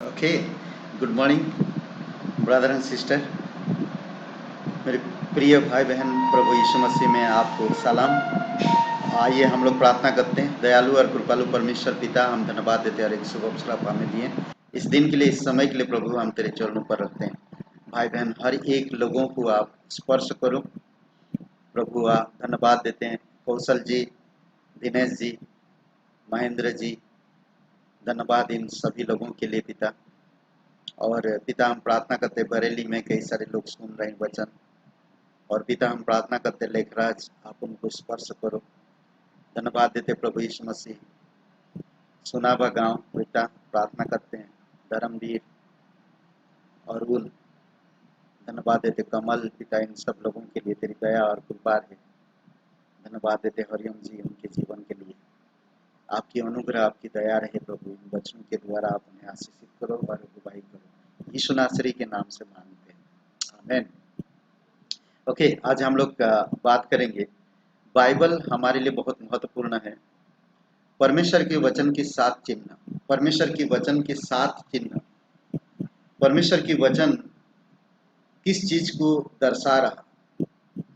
Okay. Good morning brother and sister. मेरे प्रिय भाई बहन, प्रभु यीशु मसीह में आपको सलाम। आइए हम लोग प्रार्थना करते हैं। दयालु और कृपालु परमेश्वर पिता, हम धन्यवाद देते हैं और एक शुभ अवसर आप हमें दिए इस दिन के लिए, इस समय के लिए। प्रभु हम तेरे चरणों पर रखते हैं। भाई बहन हर एक लोगों को आप स्पर्श करो प्रभु। आप धन्यवाद देते हैं कौशल जी, दिनेश जी, महेंद्र जी, धन्यवाद इन सभी लोगों के लिए पिता। और पिता हम प्रार्थना करते बरेली में कई सारे लोग सुन रहे हैं वचन, और पिता हम प्रार्थना करते लेखराज आप उनको स्पर्श करो। धन्यवाद देते प्रभु यीशु मसीह। सुनावा गांव बेटा प्रार्थना करते हैं, धर्मवीर और उन धन्यवाद देते कमल पिता, इन सब लोगों के लिए तेरी दया और कृपा है। धन्यवाद देते हरिओम जी, उनके जीवन के लिए आपकी अनुग्रह आपकी दया रहे प्रभु। इन बच्चों के द्वारा आप उन्हें आशीषित करो और अगुवाई करो, यीशु नासरी के नाम से मांगते हैं, आमीन। ओके, आज हम लोग बात करेंगे, बाइबल हमारे लिए बहुत महत्वपूर्ण है। परमेश्वर के वचन के 7 चिन्ह, परमेश्वर के वचन के 7 चिन्ह, परमेश्वर की वचन किस चीज को दर्शा रहा,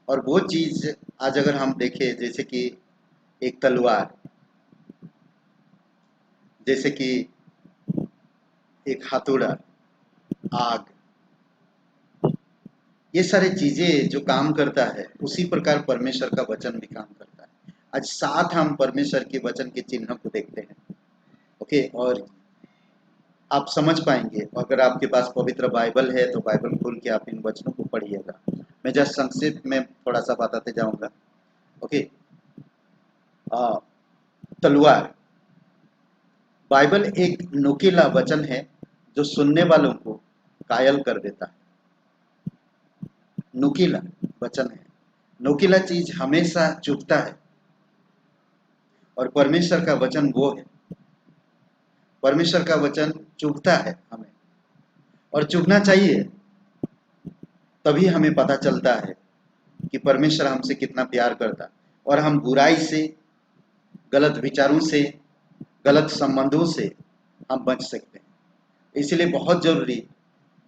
और वो चीज आज अगर हम देखें, जैसे कि एक तलवार, जैसे कि एक हथौड़ा, आग, ये सारी चीजें जो काम करता है, उसी प्रकार परमेश्वर का वचन भी काम करता है। आज 7 हम परमेश्वर के वचन के चिन्ह को देखते हैं। ओके, और आप समझ पाएंगे अगर आपके पास पवित्र बाइबल है तो बाइबल खोल के आप इन वचनों को पढ़िएगा। मैं जस्ट संक्षिप्त में थोड़ा सा बताते जाऊंगा। ओके, तलवार, बाइबल एक नुकीला वचन है जो सुनने वालों को कायल कर देता है। नुकीला वचन है, नुकीला चीज हमेशा चुभता है, और परमेश्वर का वचन वो है। परमेश्वर का वचन चुभता है हमें, और चुभना चाहिए। तभी हमें पता चलता है कि परमेश्वर हमसे कितना प्यार करता है, और हम बुराई से, गलत विचारों से, गलत संबंधों से हम बच सकते हैं। इसलिए बहुत जरूरी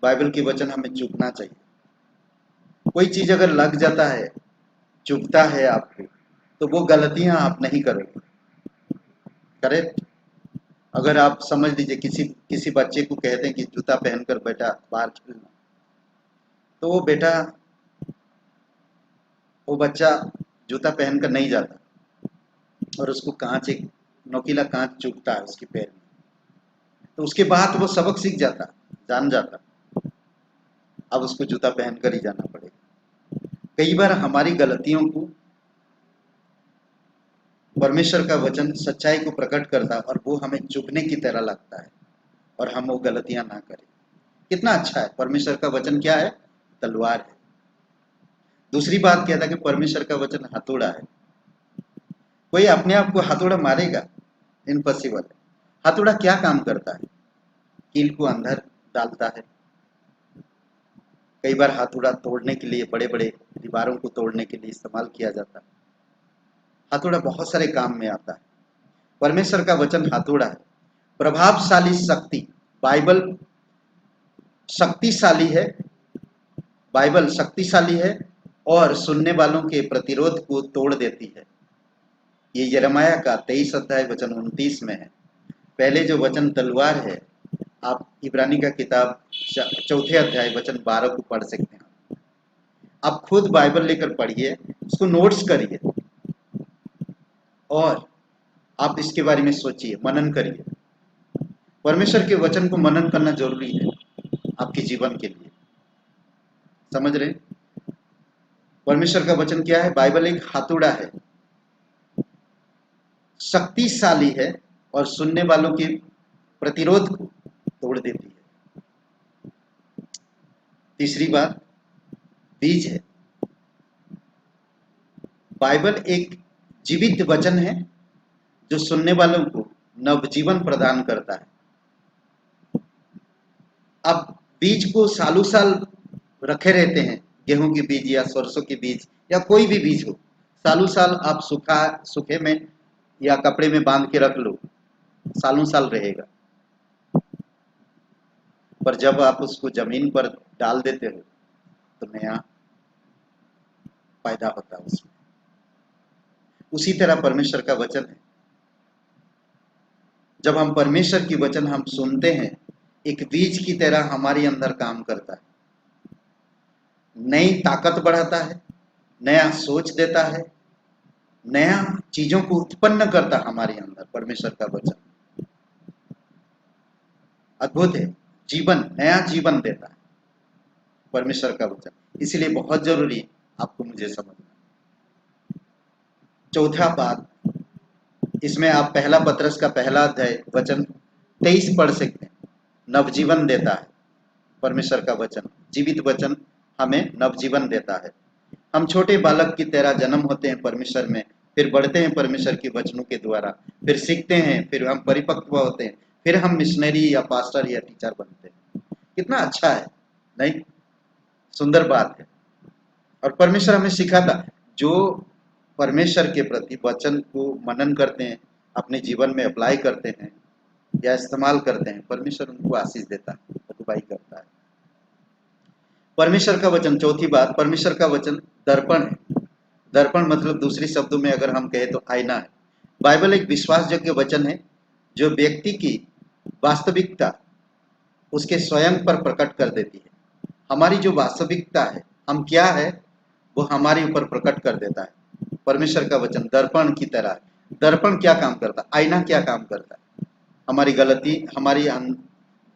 बाइबल के वचन हमें चुभना चाहिए। कोई चीज अगर लग जाता है, चुभता है आपको, तो वो गलतियां आप नहीं करोगे। करेक्ट। अगर आप समझ लीजिए किसी बच्चे को कहते हैं कि जूता पहनकर बेटा बाहर खेलना, तो वो बच्चा जूता पहनकर नहीं जाता, और उसको कांच, एक नोकीला कांच चुभता है उसके पैर में, तो उसके बाद वो सबक सीख जाता, जान जाता, अब उसको जूता पहनकर ही जाना पड़ेगा। कई बार हमारी गलतियों को परमेश्वर का वचन सच्चाई को प्रकट करता है, और वो हमें चुभने की तरह लगता है, और हम वो गलतियां ना करें। कितना अच्छा है! परमेश्वर का वचन क्या है? तलवार है। दूसरी बात क्या था कि परमेश्वर का वचन हथौड़ा है। कोई अपने आप को हथौड़ा मारेगा? इम्पॉसिबल है। हथौड़ा क्या काम करता है? कील को अंदर डालता है। कई बार हथौड़ा तोड़ने के लिए, बड़े बड़े दीवारों को तोड़ने के लिए इस्तेमाल किया जाता है। हथौड़ा बहुत सारे काम में आता है। परमेश्वर का वचन हथौड़ा है। प्रभावशाली शक्ति, बाइबल शक्तिशाली है, बाइबल शक्तिशाली है, और सुनने वालों के प्रतिरोध को तोड़ देती है। ये यिर्मयाह का 23 अध्याय वचन 29 में है। पहले जो वचन तलवार है, आप इब्रानी का किताब 4 अध्याय वचन 12 को पढ़ सकते हैं। आप खुद बाइबल लेकर पढ़िए, उसको नोट्स करिए, और आप इसके बारे में सोचिए, मनन करिए। परमेश्वर के वचन को मनन करना जरूरी है आपके जीवन के लिए। समझ रहे? परमेश्वर का वचन क्या है? बाइबल एक हथौड़ा है, शक्तिशाली है, और सुनने वालों के प्रतिरोध को तोड़ देती है। तीसरी बात, बीज है। बाइबल एक जीवित वचन है जो सुनने वालों को नवजीवन प्रदान करता है। अब बीज को सालों साल रखे रहते हैं, गेहूं के बीज या सरसों के बीज या कोई भी बीज हो, सालों साल आप सूखे में या कपड़े में बांध के रख लो, सालों साल रहेगा। पर जब आप उसको जमीन पर डाल देते हो तो नया पैदा होता है उसमें। उसी तरह परमेश्वर का वचन है। जब हम परमेश्वर की वचन हम सुनते हैं, एक बीज की तरह हमारे अंदर काम करता है, नई ताकत बढ़ाता है, नया सोच देता है, नया चीजों को उत्पन्न करता है हमारे अंदर। परमेश्वर का वचन अद्भुत है, जीवन, नया जीवन देता है परमेश्वर का वचन। इसलिए बहुत जरूरी है आपको मुझे समझना। चौथा बात, इसमें आप पहला पत्रस का पहला अध्याय वचन 23 पढ़ सकते हैं। नवजीवन देता है परमेश्वर का वचन, जीवित वचन हमें नवजीवन देता है। हम छोटे बालक की तरह जन्म होते हैं परमेश्वर में, फिर बढ़ते हैं परमेश्वर के वचनों के द्वारा, फिर सीखते हैं, फिर हम परिपक्व होते हैं, फिर हम मिशनरी या पास्टर या टीचर बनते हैं। कितना अच्छा है, नहीं? सुंदर बात है। और परमेश्वर हमें सिखाता, जो परमेश्वर के प्रति वचन को मनन करते हैं, अपने जीवन में अप्लाई करते हैं या इस्तेमाल करते हैं, परमेश्वर उनको आशीष देता है, अगुवाई करता है। परमेश्वर का वचन, चौथी बात, परमेश्वर का वचन दर्पण है। दर्पण मतलब दूसरी शब्दों में अगर हम कहें तो आईना है। बाइबल एक विश्वासयोग्य वचन है जो व्यक्ति की वास्तविकता उसके स्वयं पर प्रकट कर देती है। हमारी जो वास्तविकता है, हम क्या है, वो हमारे ऊपर प्रकट कर देता है। परमेश्वर का वचन दर्पण की तरह है। दर्पण क्या काम करता है? आईना क्या काम करता है? हमारी गलती, हमारी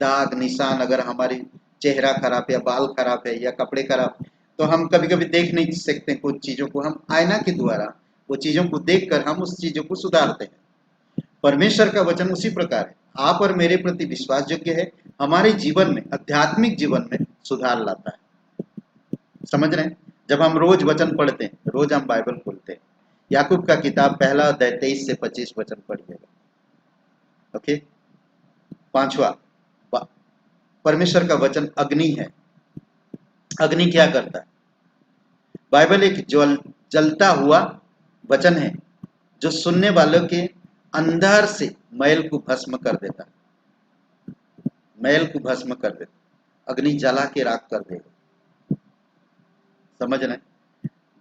दाग निशान, अगर हमारी चेहरा खराब है या बाल खराब है या कपड़े खराब, तो हम कभी कभी देख नहीं सकते कुछ चीजों को। हम आईना के द्वारा वो चीजों को देखकर हम उस चीजों को सुधारते हैं। परमेश्वर का वचन उसी प्रकार है, आप और मेरे प्रति विश्वास योग्य है, हमारे जीवन में, आध्यात्मिक जीवन में सुधार लाता है। समझ रहे हैं? जब हम रोज वचन पढ़ते हैं, रोज हम बाइबल खोलते हैं, याकूब का किताब पहला अध्याय 23 से 25 वचन पढ़िएगा। ओके। पांचवा, परमेश्वर का वचन अग्नि है। अग्नि क्या करता है? बाइबल एक जलता हुआ वचन है जो सुनने वालों के अंदर से मैल को भस्म कर देता है। मैल को भस्म कर देता, अग्नि जला के राख कर देगा। समझ रहे?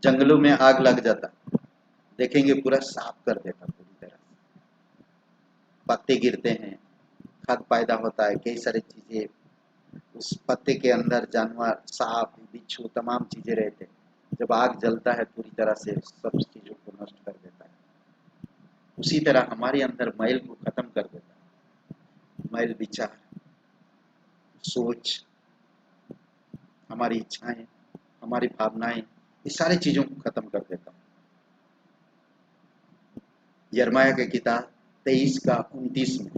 जंगलों में आग लग जाता, देखेंगे पूरा साफ कर देता पूरी तरह। पत्ते गिरते हैं, खाद पैदा होता है, कई सारी चीजें उस पत्ते के अंदर, जानवर, सांप, बिच्छू, तमाम चीजें रहते हैं। जब आग जलता है पूरी तरह से सब चीजों को नष्ट कर देता है। उसी तरह हमारे अंदर मैल को खत्म कर देता है। मैल, विचार, सोच, हमारी इच्छाएं, हमारी भावनाएं, ये सारी चीजों को खत्म कर देता है। यिर्मयाह की किताब 23 का 29 में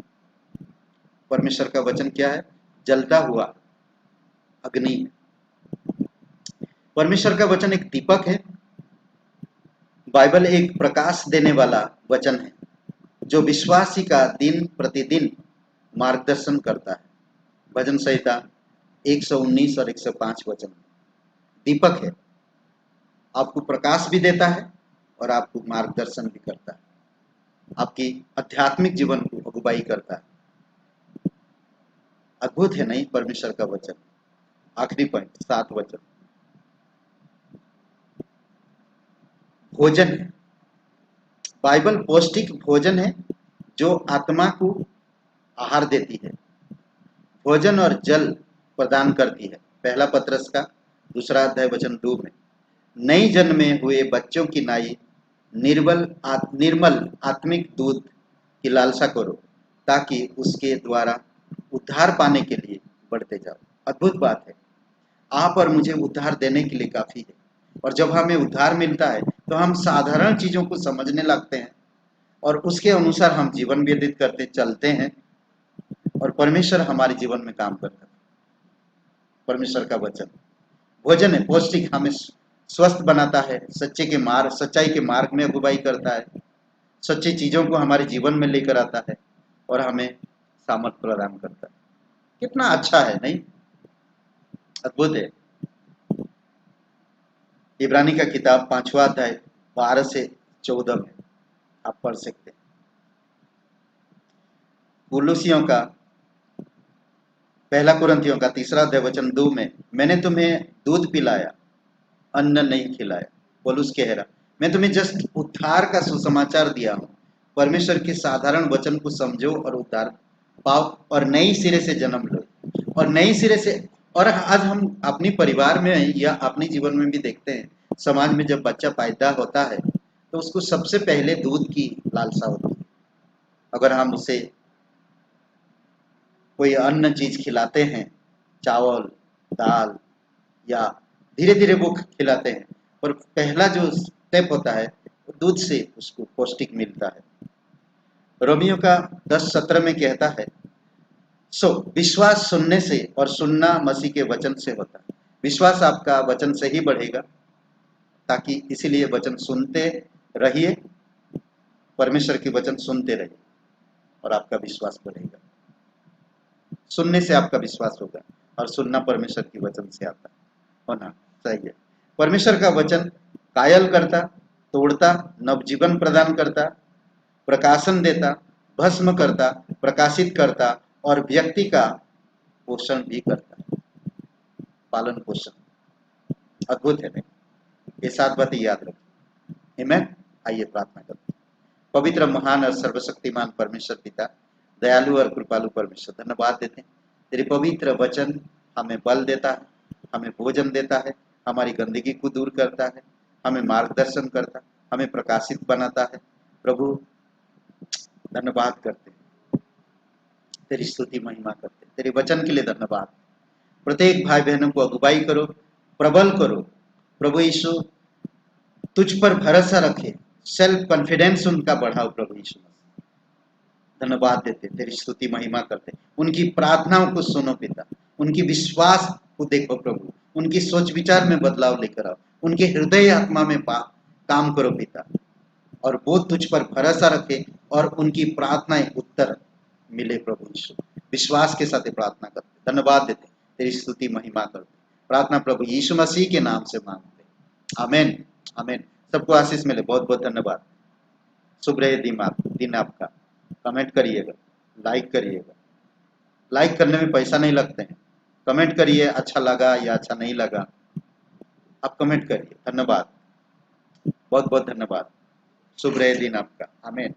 परमेश्वर का वचन क्या है? जलता हुआ अग्नि। परमेश्वर का वचन एक दीपक है। बाइबल एक प्रकाश देने वाला वचन है जो विश्वासी का दिन प्रतिदिन मार्गदर्शन करता है। भजन संहिता 119 और 105 वचन दीपक है, आपको प्रकाश भी देता है और आपको मार्गदर्शन भी करता है, आपकी आध्यात्मिक जीवन को अगुवाई करता है। अद्भुत है, नहीं? परमेश्वर का वचन। आखिरी पॉइंट, 7 वचन, भोजन है। बाइबल पौष्टिक भोजन है जो आत्मा को आहार देती है, भोजन और जल प्रदान करती है। पहला पत्रस का 2 अध्याय वचन 2 में, नई जन्मे हुए बच्चों की नाई निर्मल आत्मिक दूध की लालसा करो ताकि उसके द्वारा उद्धार पाने के लिए बढ़ते जाओ। अद्भुत बात है, आप और मुझे उद्धार देने के लिए काफी है। और जब हमें उद्धार मिलता है तो हम साधारण चीजों को समझने लगते हैं और उसके अनुसार हम जीवन व्यतीत करते चलते हैं और परमेश्वर हमारे जीवन में काम करता है। परमेश्वर का वचन भोजन है, पौष्टिक, हमें स्वस्थ बनाता है, सच्चाई के मार्ग में अगुवाई करता है, सच्ची चीजों को हमारे जीवन में लेकर आता है और हमें सामर्थ प्रदान करता है। कितना अच्छा है, नहीं? अद्भुत है। इब्रानी का किताब 5वां अध्याय 12 से 14 में आप पढ़ सकते हैं। कुलुसियों का पहला कुरिन्थियों का 3 अध्याय वचन 2 में, मैंने तुम्हें दूध पिलाया, अन्न नहीं खिलाया। पौलुस कह रहा, मैं तुम्हें जस्ट उद्धार का सुसमाचार दिया हूँ। परमेश्वर के साधारण वचन को समझो और उद्धार पाओ और नई सिरे से जन्म लो। और नई सिरे से, और आज हम अपनी परिवार में या अपने जीवन में भी देखते हैं, समाज में जब बच्चा पैदा होता है तो उसको सबसे पहले दूध की लालसा होती है। अगर हम उसे कोई अन्य चीज खिलाते हैं, चावल, दाल, या धीरे धीरे वो खिलाते हैं, पर पहला जो स्टेप होता है दूध से उसको पौष्टिक मिलता है। रोमियो का 10:17 में कहता है, सो विश्वास सुनने से और सुनना मसीह के वचन से होता है। विश्वास आपका वचन से ही बढ़ेगा, ताकि इसीलिए वचन सुनते रहिए, परमेश्वर के वचन सुनते रहिए और आपका विश्वास बढ़ेगा। सुनने से आपका विश्वास होगा और सुनना परमेश्वर की वचन से आता होना चाहिए। परमेश्वर का वचन कायल करता, तोड़ता, नवजीवन प्रदान करता, प्रकाशन देता, भस्म करता, प्रकाशित करता और व्यक्ति का पोषण भी करता। पालन पोषण अद्भुत है। ये 7 बातें याद रखें। आमीन। आइए प्रार्थना करते हैं। पवित्र, महान और सर्वशक्तिमान परमेश्वर पिता, दयालु और कृपालु परमेश्वर, धन्यवाद देते हैं। तेरे पवित्र वचन हमें बल देता है, हमें भोजन देता है, हमारी गंदगी को दूर करता है, हमें मार्गदर्शन करता है, हमें प्रकाशित बनाता है। प्रभु धन्यवाद करते हैं, तेरी स्तुति महिमा करते हैं। तेरे वचन के लिए धन्यवाद। प्रत्येक भाई बहनों को अगुवाई करो, प्रबल करो। प्रभु यीशु, तुझ पर भरोसा रखे, सेल्फ कॉन्फिडेंस उनका बढ़ाओ। प्रभु यीशु धन्यवाद देते, तेरी स्तुति महिमा करते। उनकी प्रार्थनाओं को सुनो पिता, उनकी विश्वास को देखो प्रभु, उनकी सोच विचार में बदलाव लेकर आओ, उनके हृदय आत्मा में काम करो पिता, और वो तुझ पर भरोसा रखे और उनकी प्रार्थनाएं उत्तर मिले। प्रभु यीशु विश्वास के साथ प्रार्थना करते, धन्यवाद देते, तेरी स्तुति महिमा करते। प्रार्थना प्रभु यीशु मसीह के नाम से मांगते, आमीन आमीन। सबको आशीष मिले। बहुत बहुत धन्यवाद। शुभ रहे दिन आपका। कमेंट करिएगा, लाइक करिएगा। लाइक करने में पैसा नहीं लगते हैं। कमेंट करिए, अच्छा लगा या अच्छा नहीं लगा, आप कमेंट करिए। धन्यवाद, बहुत बहुत धन्यवाद। शुभ रहे दिन आपका। आमीन।